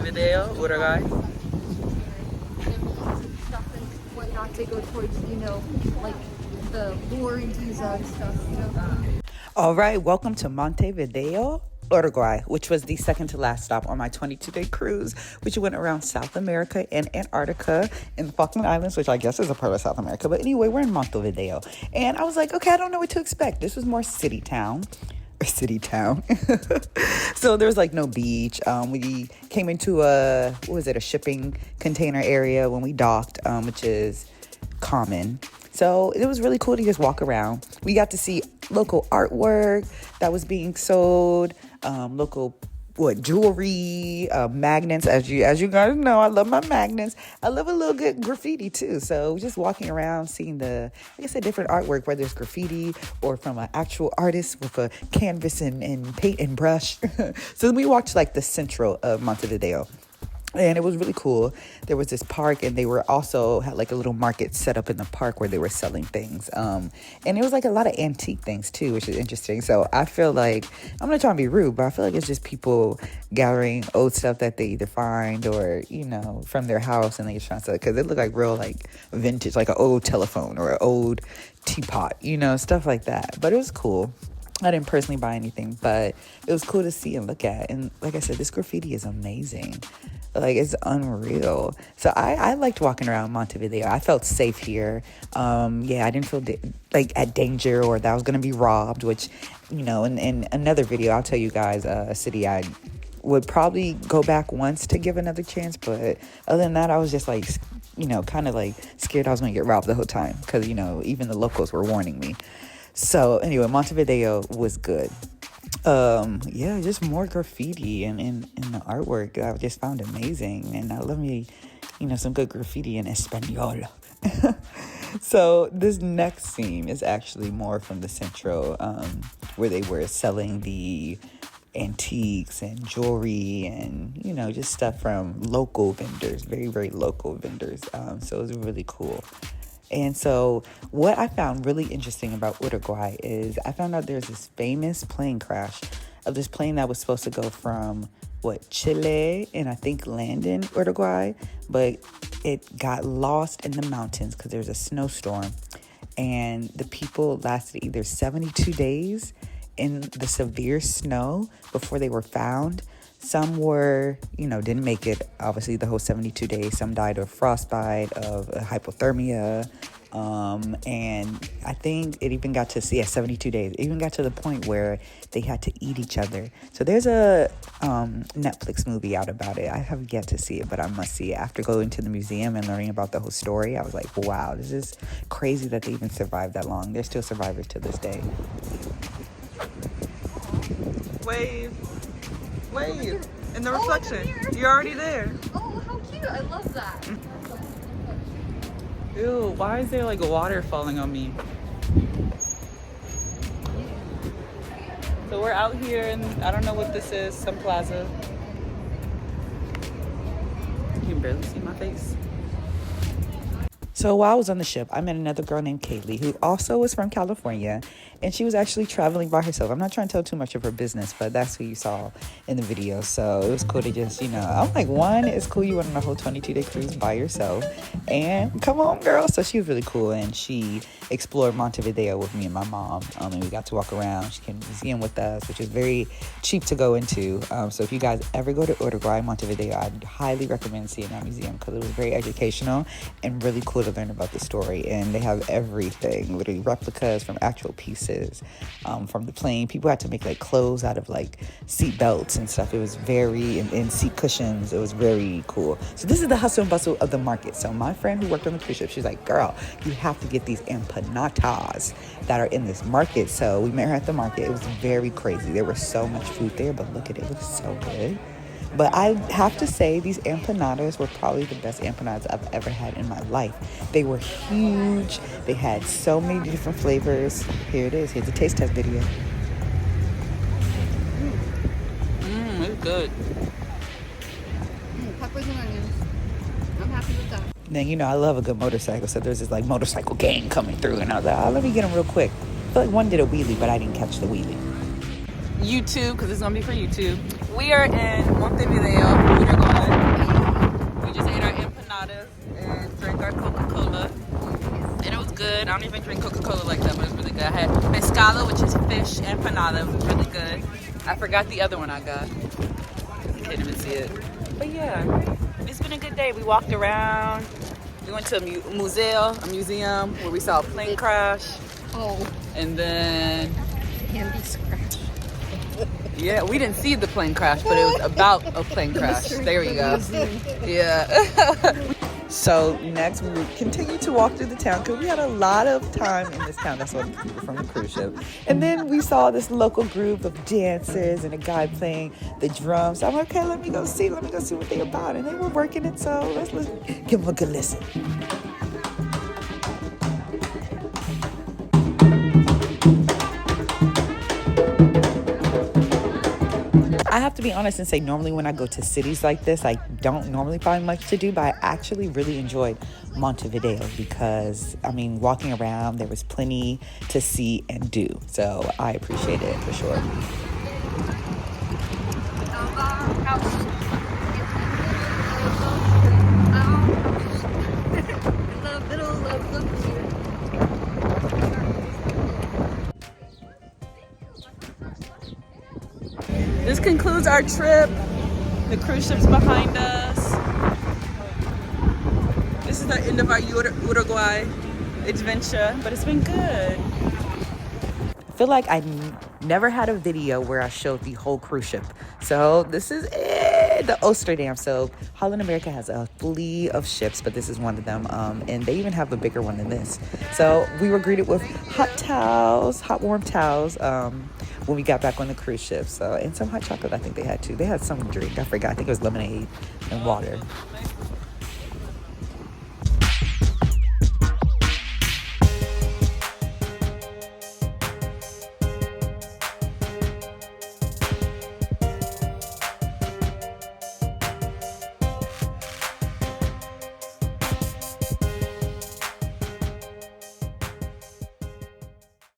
Montevideo, Uruguay. Whatnot to go towards, like the boring visa and stuff, All right, welcome to Montevideo, Uruguay, which was the second to last stop on my 22-day cruise, which went around South America and Antarctica and the Falkland Islands, which I guess is a part of South America. But anyway, we're in Montevideo. And I was like, okay, I don't know what to expect. This was more city town. So there was like no beach. We came into a shipping container area when we docked, which is common. So it was really cool to just walk around. We got to see local artwork that was being sold, local jewelry, magnets. As you guys know, I love my magnets. I love a little good graffiti too. So just walking around, seeing different artwork, whether it's graffiti or from an actual artist with a canvas and paint and brush. So we walked to like the central of Montevideo. And it was really cool. There was this park, and they had like a little market set up in the park where they were selling things. And it was like a lot of antique things too, which is interesting. So I feel like, I'm not trying to be rude, but I feel like it's just people gathering old stuff that they either find or, from their house, and they just trying to sell it. Because it looked like real like vintage, like an old telephone or an old teapot, stuff like that. But it was cool. I didn't personally buy anything, but it was cool to see and look at. And like I said, this graffiti is amazing. Like, it's unreal. So I liked walking around Montevideo. I felt safe here. I didn't feel at danger or that I was going to be robbed, which, in another video, I'll tell you guys a city I would probably go back once to give another chance. But other than that, I was just like, kind of like scared I was going to get robbed the whole time because, even the locals were warning me. So anyway, Montevideo was good. Just more graffiti and the artwork that I just found amazing. And I love me, some good graffiti in Espanol. So this next scene is actually more from the central, where they were selling the antiques and jewelry and, just stuff from local vendors, very, very local vendors. So it was really cool. And so what I found really interesting about Uruguay is I found out there's this famous plane crash of this plane that was supposed to go from Chile and I think land in Uruguay, but it got lost in the mountains because there was a snowstorm, and the people lasted either 72 days in the severe snow before they were found. Some were, didn't make it, obviously, the whole 72 days. Some died of frostbite, of hypothermia. And I think it even got to 72 days. It even got to the point where they had to eat each other. So there's a Netflix movie out about it. I have yet to see it, but I must see it. After going to the museum and learning about the whole story, I was like, wow, this is crazy that they even survived that long. They're still survivors to this day. Wave in the reflection. You're already there. Oh, how cute. I love that. Ew, why is there like water falling on me? So we're out here and I don't know what this is, some plaza. You can barely see my face. So while I was on the ship, I met another girl named Kaylee who also was from California, and she was actually traveling by herself. I'm not trying to tell too much of her business, but that's who you saw in the video. So it was cool to just, I'm like, one, it's cool you went on a whole 22-day cruise by yourself, and come on, girl. So she was really cool, and she explored Montevideo with me and my mom, and we got to walk around. She came to the museum with us, which is very cheap to go into. So if you guys ever go to Uruguay, Montevideo, I'd highly recommend seeing that museum because it was very educational and really cool to learn about the story. And they have everything, literally replicas from actual pieces from the plane. People had to make like clothes out of like seat belts and stuff. It was very, and seat cushions. It was very cool. So this is the hustle and bustle of the market. So my friend who worked on the cruise ship, she's like, girl, you have to get these empanadas that are in this market. So we met her at the market. It was very crazy. There was so much food there, but look at it. It looks so good. But I have to say, these empanadas were probably the best empanadas I've ever had in my life. They were huge. They had so many different flavors. Here it is. Here's a taste test video. It's good. Peppers and onions. I'm happy with that. Then, I love a good motorcycle. So there's this like motorcycle gang coming through. And I was like, let me get them real quick. I feel like one did a wheelie, but I didn't catch the wheelie. YouTube, because it's going to be for YouTube. We are in Montevideo, Uruguay. empanadas and drank our Coca-Cola. And it was good. I don't even drink Coca-Cola like that, but it was really good. I had pescado, which is fish empanada. It was really good. I forgot the other one I got. You can't even see it. But yeah, it's been a good day. We walked around. We went to a museum where we saw a plane crash. Oh. And then... Candy scratch. Yeah, we didn't see the plane crash, but it was about a plane crash. There we go. Yeah. So next we continue to walk through the town because we had a lot of time in this town. That's what people from the cruise ship. And then we saw this local group of dancers and a guy playing the drums. So I'm like, okay, let me go see what they're about. And they were working it, so let's give them a good listen. I have to be honest and say normally when I go to cities like this, I don't normally find much to do, but I actually really enjoyed Montevideo because, I mean, walking around, there was plenty to see and do. So I appreciate it for sure. This concludes our trip. The cruise ship's behind us. This is the end of our Uruguay adventure, but it's been good. I feel like I never had a video where I showed the whole cruise ship. So this is it, the Amsterdam. So Holland America has a fleet of ships, but this is one of them. And they even have a bigger one than this. So we were greeted with hot warm towels. When we got back on the cruise ship. So, and some hot chocolate I think they had too. They had some drink, I forgot. I think it was lemonade and water.